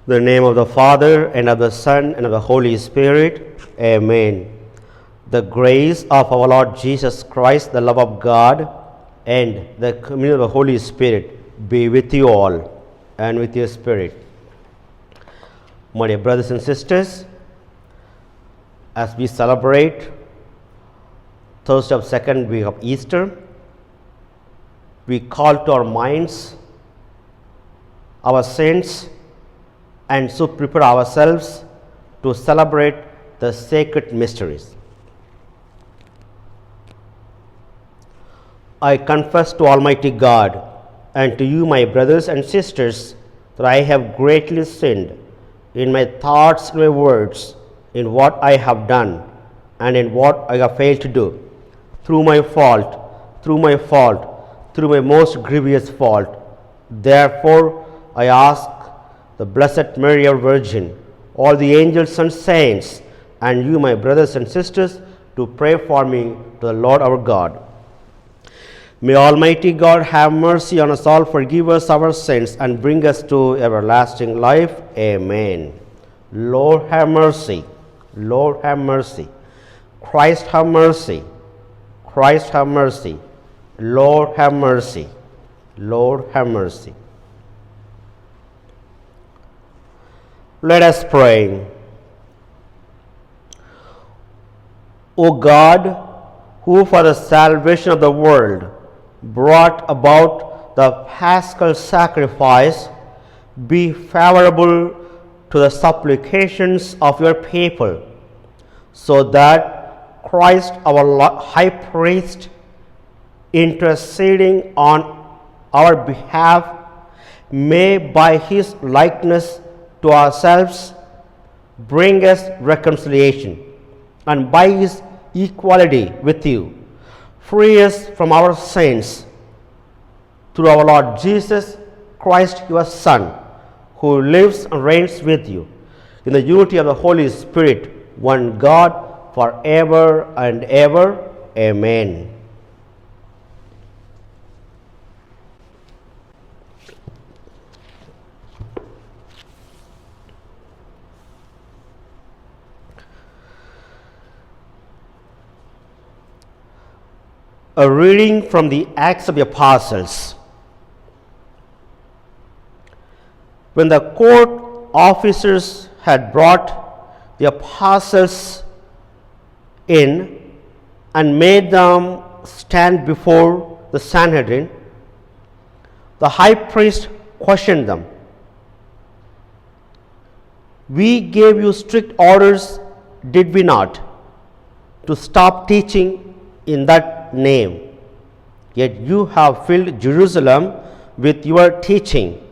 In the name of the Father, and of the Son, and of the Holy Spirit. Amen. The grace of our Lord Jesus Christ, the love of God, and the communion of the Holy Spirit be with you all and with your spirit. My dear brothers and sisters, as we celebrate Thursday of second week of Easter, we call to our minds our sins and so prepare ourselves to celebrate the sacred mysteries. I confess to Almighty God and to you, my brothers and sisters, that I have greatly sinned in my thoughts and my words, in what I have done and in what I have failed to do, through my most grievous fault. Therefore, I ask the Blessed Mary, our Virgin, all the angels and saints, and you, my brothers and sisters, to pray for me to the Lord our God. May Almighty God have mercy on us all, forgive us our sins, and bring us to everlasting life. Amen. Lord have mercy. Lord have mercy. Christ have mercy. Christ have mercy. Lord have mercy. Lord have mercy. Let us pray. O God, who for the salvation of the world brought about the paschal sacrifice, be favorable to the supplications of your people, so that Christ, our high priest, interceding on our behalf, may by his likeness to ourselves bring us reconciliation, and by his equality with you free us from our sins, through our Lord Jesus Christ, your Son, who lives and reigns with you in the unity of the Holy Spirit, one God, forever and ever. Amen. A reading from the Acts of the Apostles. When the court officers had brought the apostles in and made them stand before the Sanhedrin, the high priest questioned them. We gave you strict orders, did we not, to stop teaching in that name? Yet you have filled Jerusalem with your teaching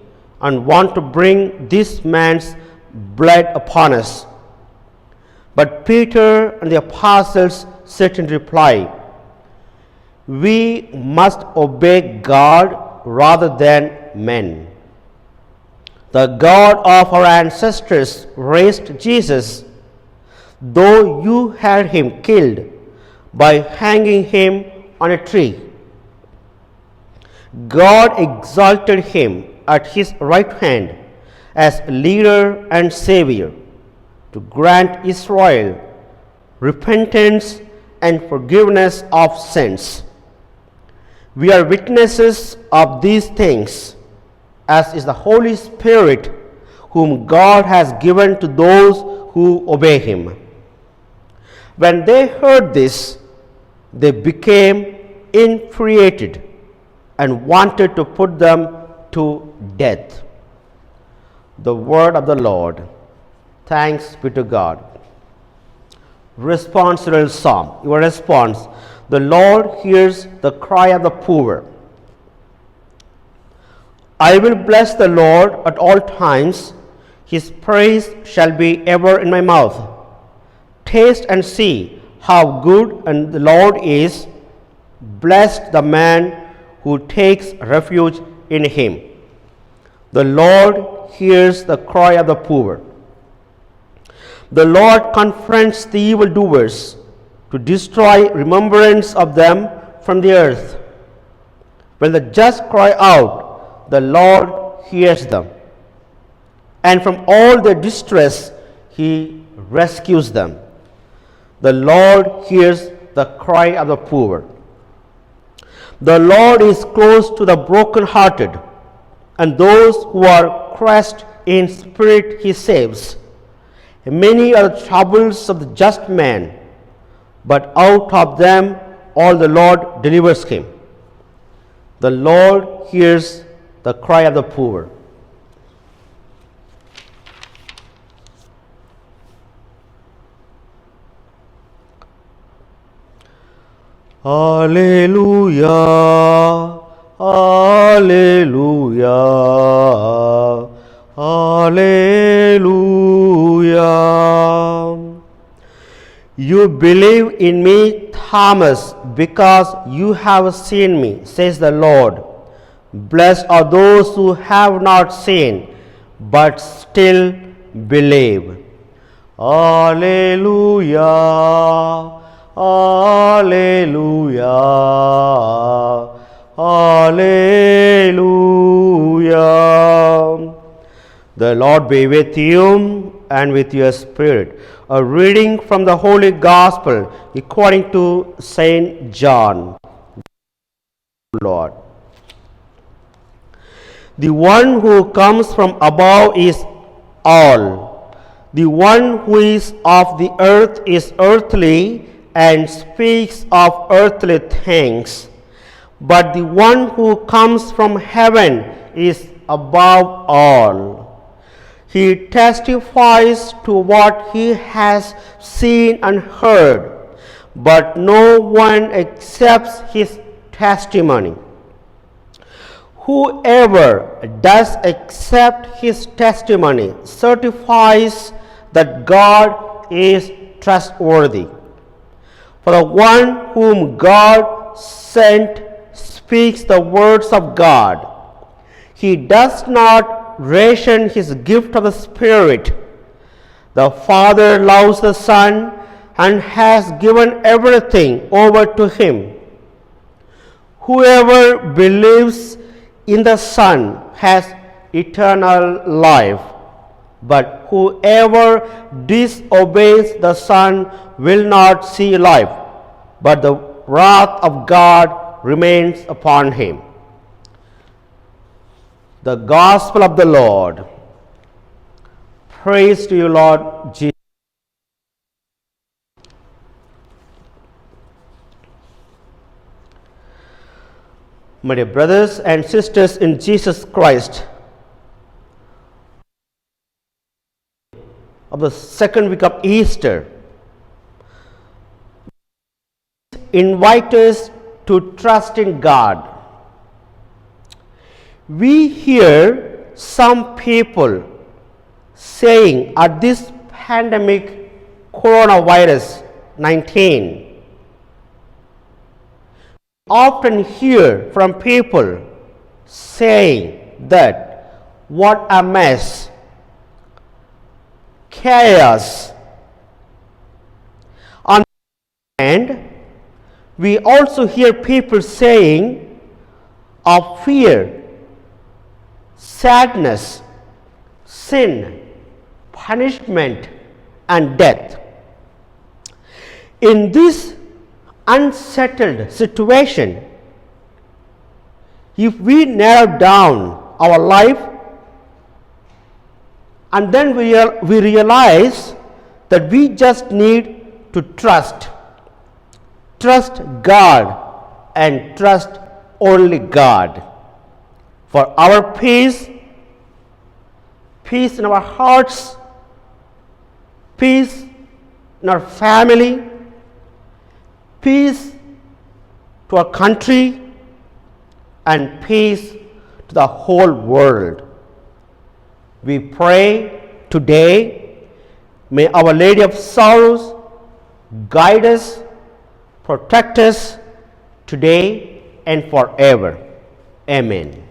and want to bring this man's blood upon us. But Peter and the apostles said in reply, we must obey God rather than men. The God of our ancestors raised Jesus, though you had him killed by hanging him on a tree. God exalted him at his right hand as leader and savior, to grant Israel repentance and forgiveness of sins. We are witnesses of these things, as is the Holy Spirit, whom God has given to those who obey him. When they heard this, they became infuriated and wanted to put them to death. The word of the Lord. Thanks be to God. Responsorial Psalm. Your response: the Lord hears the cry of the poor. I will bless the Lord at all times. His praise shall be ever in my mouth. Taste and see how good and the Lord is. Blessed the man who takes refuge in him. The Lord hears the cry of the poor. The Lord confronts the evildoers to destroy remembrance of them from the earth. When the just cry out, the Lord hears them. and from all their distress he rescues them. The Lord hears the cry of the poor. The Lord is close to the brokenhearted, and those who are crushed in spirit he saves. Many are the troubles of the just man, but out of them all the Lord delivers him. The Lord hears the cry of the poor. Alleluia, Alleluia, Alleluia. You believe in me, Thomas, because you have seen me, says the Lord. Blessed are those who have not seen, but still believe. Alleluia, Alleluia, Alleluia. The Lord be with you and with your spirit. A reading from the Holy Gospel according to Saint John. Lord. The one who comes from above is all. The one who is of the earth is earthly and speaks of earthly things. But the one who comes from heaven is above all. He testifies to what he has seen and heard, but no one accepts his testimony. Whoever does accept his testimony certifies that God is trustworthy. For the one whom God sent speaks the words of God. He does not ration his gift of the Spirit. The Father loves the Son and has given everything over to him. Whoever believes in the Son has eternal life, but whoever disobeys the Son will not see life, but the wrath of God remains upon him. The Gospel of the Lord. Praise to you, Lord Jesus. My dear brothers and sisters in Jesus Christ, of the second week of Easter, invite us to trust in God. We hear some people saying at this pandemic coronavirus 19, often hear from people saying that what a mess, chaos. On the other hand, we also hear people saying of fear, sadness, sin, punishment, and death. In this unsettled situation, if we narrow down our life and then we realize that we just need to trust God and trust only God for our peace in our hearts, peace in our family, peace to our country, and peace to the whole world. We pray today, may Our Lady of Sorrows guide us, protect us today and forever. Amen.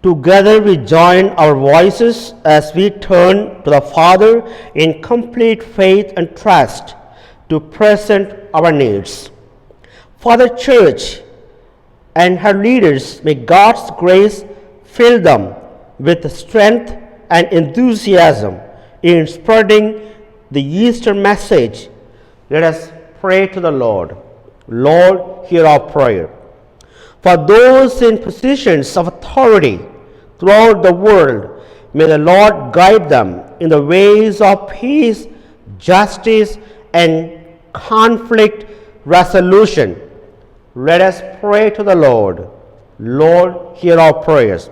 Together we join our voices as we turn to the Father in complete faith and trust to present our needs. For the church and her leaders, may God's grace fill them with strength and enthusiasm in spreading the Easter message. Let us pray to the Lord. Lord, hear our prayer. For those in positions of authority throughout the world, may the Lord guide them in the ways of peace, justice, and conflict resolution. Let us pray to the Lord. Lord, hear our prayers.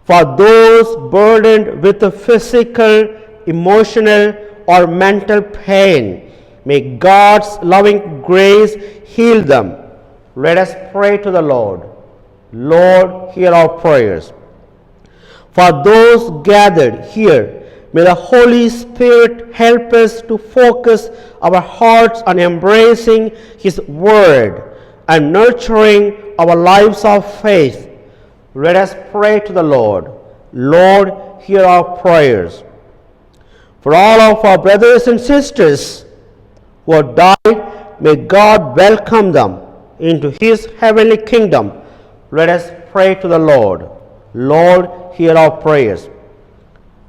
For those burdened with the physical, emotional, or mental pain, may God's loving grace heal them. Let us pray to the Lord. Lord, hear our prayers. For those gathered here, may the Holy Spirit help us to focus our hearts on embracing His Word and nurturing our lives of faith. Let us pray to the Lord. Lord, hear our prayers. For all of our brothers and sisters who have died, may God welcome them into His heavenly kingdom. Let us pray to the Lord. Lord, hear our prayers.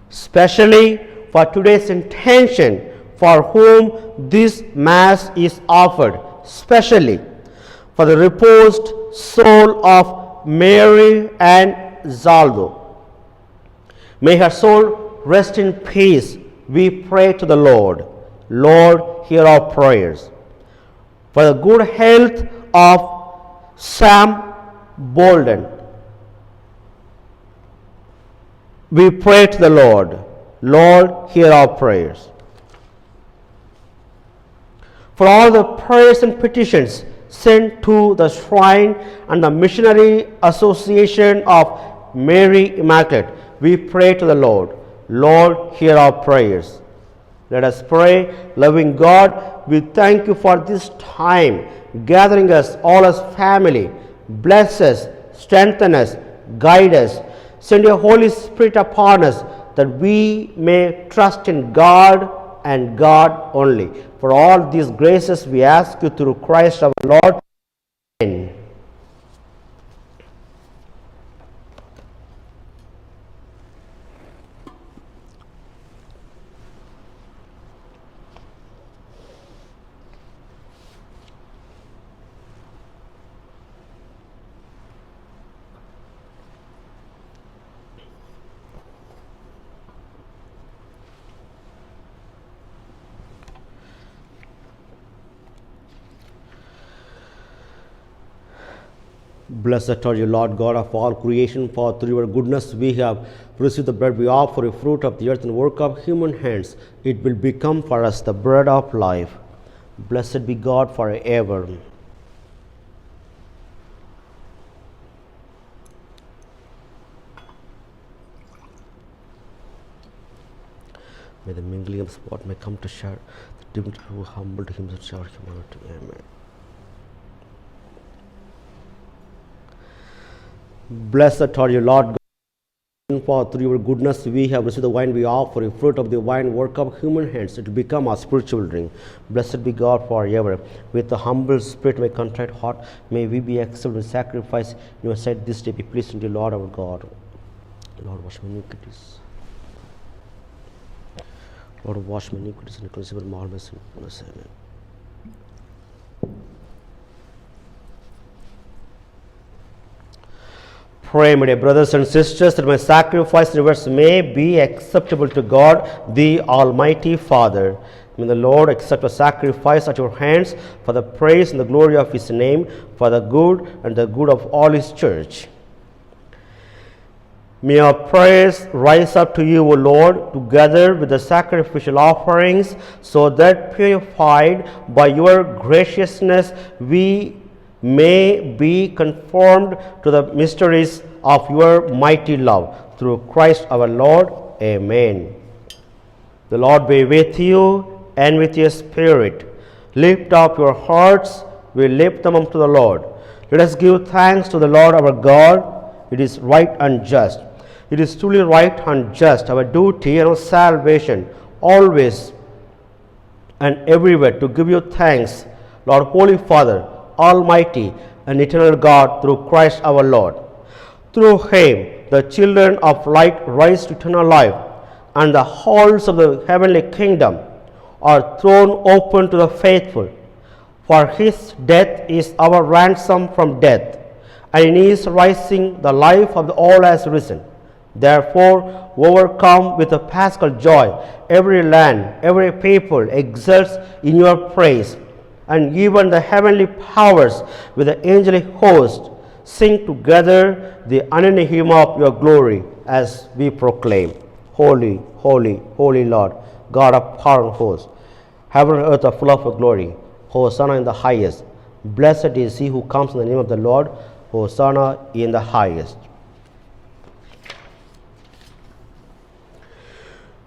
Especially for today's intention, for whom this Mass is offered, especially for the reposed soul of Mary and Zaldo. May her soul rest in peace. We pray to the Lord. Lord, hear our prayers. For the good health of Sam Bolden, we pray to the Lord. Lord, hear our prayers. For all the prayers and petitions sent to the Shrine and the Missionary Association of Mary Immaculate, we pray to the Lord. Lord, hear our prayers. Let us pray. Loving God, we thank you for this time, gathering us all as family. Bless us, strengthen us, guide us. Send your Holy Spirit upon us, that we may trust in God and God only. For all these graces we ask you through Christ our Lord. Amen. Blessed are you, Lord God of all creation, for through your goodness we have received the bread we offer, a fruit of the earth and work of human hands. It will become for us the bread of life. Blessed be God forever. May the mingling of sport may come to share the divinity who humbled himself, share humanity. Amen. Blessed are you, Lord God, for through your goodness we have received the wine we offer, a fruit of the vine, work of human hands, to become our spiritual drink. Blessed be God forever. With the humble spirit, may contrite heart, may we be accepted in sacrifice in your sight this day. Be pleased unto you, Lord our God. Lord, wash my iniquities. Lord, wash my iniquities and cleanse my marvelous sin. Amen. Pray, my dear brothers and sisters, that my sacrifice and words may be acceptable to God, the Almighty Father. May the Lord accept a sacrifice at your hands for the praise and the glory of His name, for the good and the good of all His church. May our prayers rise up to you, O Lord, together with the sacrificial offerings, so that purified by your graciousness we may be conformed to the mysteries of your mighty love. Through Christ our Lord. Amen. The Lord be with you and with your spirit. Lift up your hearts. We lift them up to the Lord. Let us give thanks to the Lord our God. It is right and just. It is truly right and just, our duty and our salvation, always and everywhere to give you thanks, Lord, Holy Father, Almighty and eternal God, through Christ our Lord. Through him, the children of light rise to eternal life, and the halls of the heavenly kingdom are thrown open to the faithful. For his death is our ransom from death, and in his rising the life of the all has risen. Therefore, overcome with a paschal joy, every land, every people exults in your praise, and even the heavenly powers with the angelic host sing together the unending hymn of your glory as we proclaim, Holy, holy, holy Lord, God of power and hosts. Heaven and earth are full of your glory. Hosanna in the highest. Blessed is he who comes in the name of the Lord. Hosanna in the highest.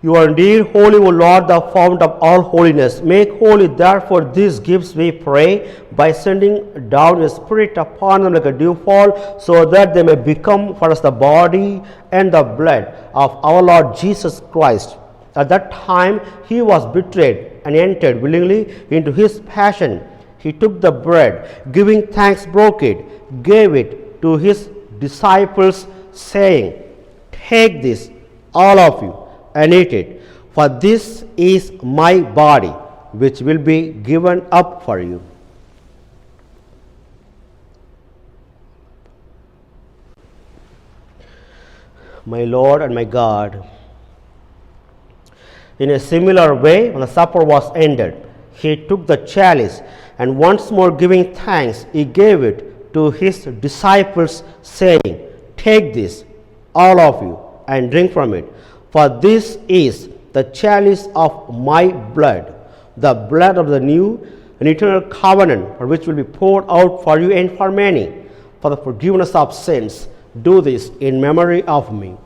You are indeed holy, O Lord, the fount of all holiness. Make holy, therefore, these gifts, we pray, by sending down your Spirit upon them like a dewfall, so that they may become for us the body and the blood of our Lord Jesus Christ. At that time he was betrayed and entered willingly into his passion. He took the bread, giving thanks, broke it, gave it to his disciples, saying, Take this, all of you, and eat it, for this is my body, which will be given up for you. My Lord and my God, in a similar way, when the supper was ended, he took the chalice, and once more giving thanks, he gave it to his disciples, saying, Take this, all of you, and drink from it. For this is the chalice of my blood, the blood of the new and eternal covenant, for which will be poured out for you and for many, for the forgiveness of sins. Do this in memory of me.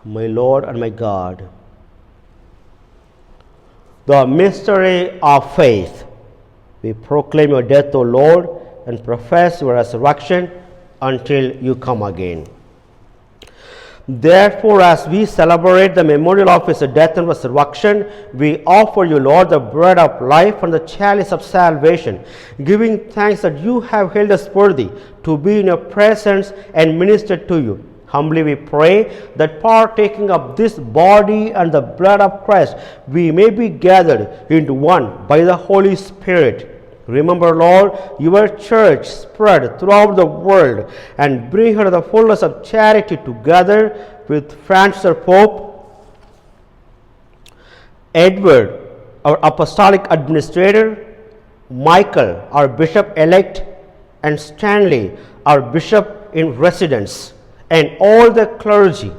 My Lord and my God, the mystery of faith. We proclaim your death, O Lord, and profess your resurrection until you come again. Therefore, as we celebrate the memorial of his death and resurrection, we offer you, Lord, the bread of life and the chalice of salvation, giving thanks that you have held us worthy to be in your presence and minister to you. Humbly we pray that partaking of this body and the blood of Christ, we may be gathered into one by the Holy Spirit. Remember, Lord, your church spread throughout the world, and bring her to the fullness of charity, together with Francis our Pope, Edward, our apostolic administrator, Michael, our bishop-elect, and Stanley, our bishop in residence, and all the clergy.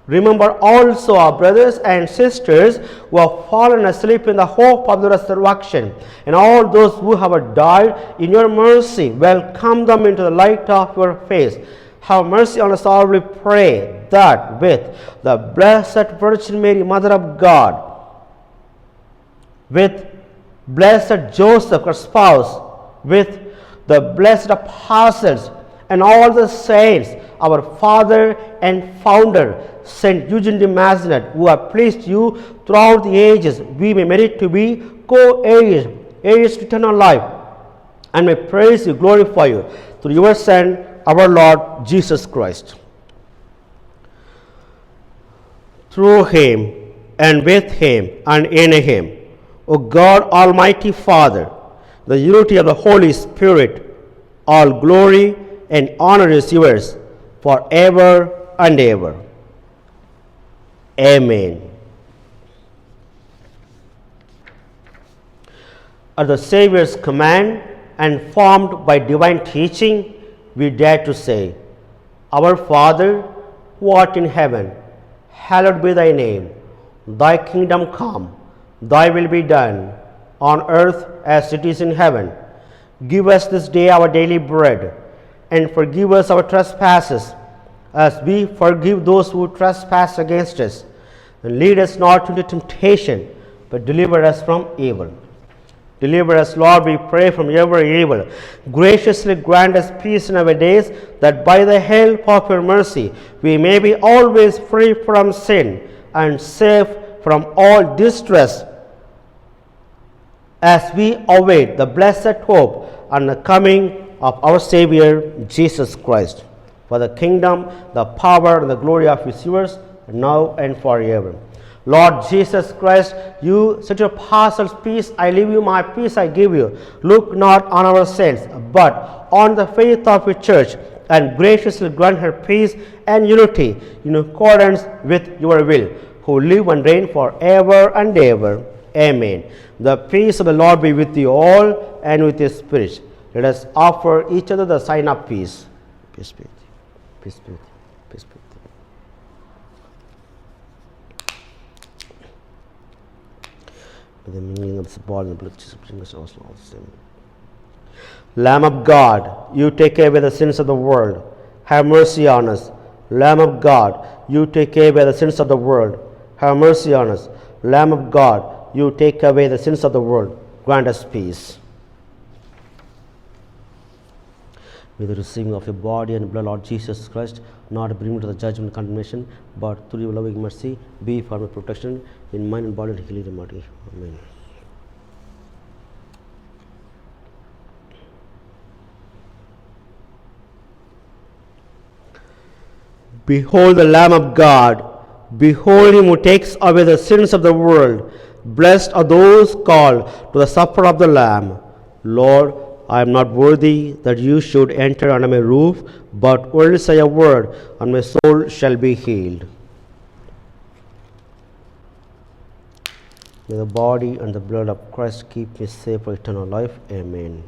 Remember also our brothers and sisters who have fallen asleep in the hope of the resurrection, and all those who have died in your mercy. Welcome them into the light of your face. Have mercy on us all, we pray, that with the Blessed Virgin Mary, Mother of God, with blessed Joseph, her spouse, with the blessed apostles, and all the saints, our Father and Founder, Saint Eugene de Mazenod, who have pleased you throughout the ages, we may merit to be co-heirs, heirs to eternal life, and may praise you, glorify you, through your Son, our Lord Jesus Christ. Through him, and with him, and in him, O God, Almighty Father, the unity of the Holy Spirit, all glory and honor is yours forever and ever. Amen. At the Savior's command and formed by divine teaching, we dare to say, Our Father, who art in heaven, hallowed be thy name. Thy kingdom come, thy will be done, on earth as it is in heaven. Give us this day our daily bread, and forgive us our trespasses, as we forgive those who trespass against us. And lead us not into temptation, but deliver us from evil. Deliver us, Lord, we pray, from every evil. Graciously grant us peace in our days, that by the help of your mercy we may be always free from sin and safe from all distress, as we await the blessed hope and the coming of our Savior Jesus Christ. For the kingdom, the power, and the glory of is yours, now and forever. Lord Jesus Christ, you said to your apostles, peace I leave you, my peace I give you. Look not on our sins, but on the faith of your church, and graciously grant her peace and unity in accordance with your will, who live and reign forever and ever. Amen. The peace of the Lord be with you all, and with your spirit. Let us offer each other the sign of peace. Peace be with you. Peace be with you. Peace be with you. The meaning of the body and the blood of Jesus also. Lamb of God, you take away the sins of the world. Have mercy on us. Lamb of God, you take away the sins of the world. Have mercy on us. Lamb of God, you take away the sins of the world. Grant us peace. With the receiving of your body and blood, Lord Jesus Christ, not bring me to the judgment and condemnation, but through your loving mercy, be for my protection in mind and body and healing the body. Amen. Behold the Lamb of God. Behold him who takes away the sins of the world. Blessed are those called to the supper of the Lamb. Lord, I am not worthy that you should enter under my roof, but only say a word, and my soul shall be healed. May the body and the blood of Christ keep me safe for eternal life. Amen.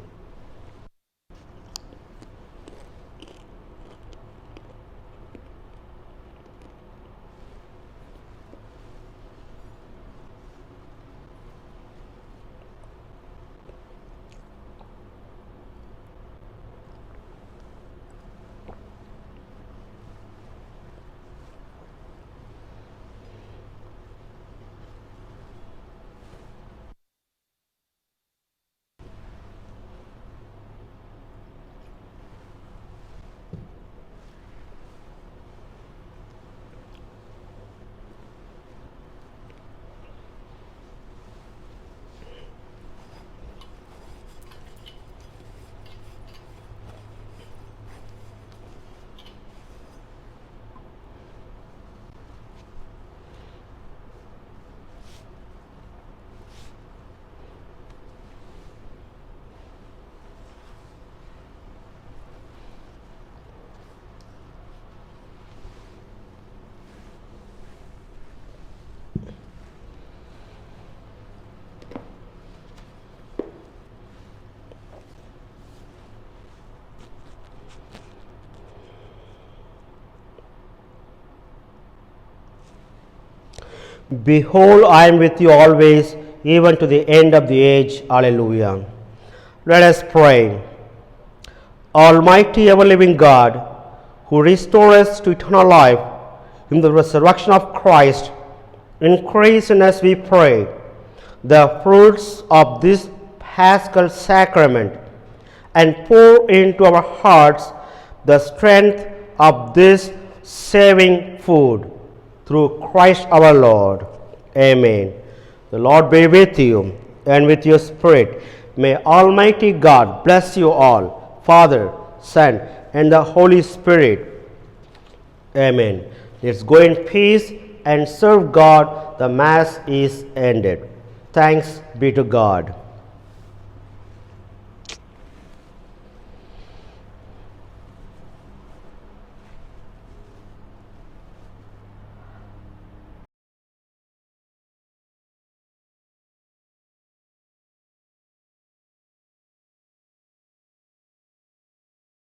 Behold, I am with you always, even to the end of the age. Alleluia. Let us pray. Almighty ever-living God, who restores us to eternal life in the resurrection of Christ, increase in us, we pray, the fruits of this Paschal sacrament, and pour into our hearts the strength of this saving food. Through Christ our Lord. Amen. The Lord be with you and with your spirit. May Almighty God bless you all, Father, Son, and the Holy Spirit. Amen. Let's go in peace and serve God. The Mass is ended. Thanks be to God.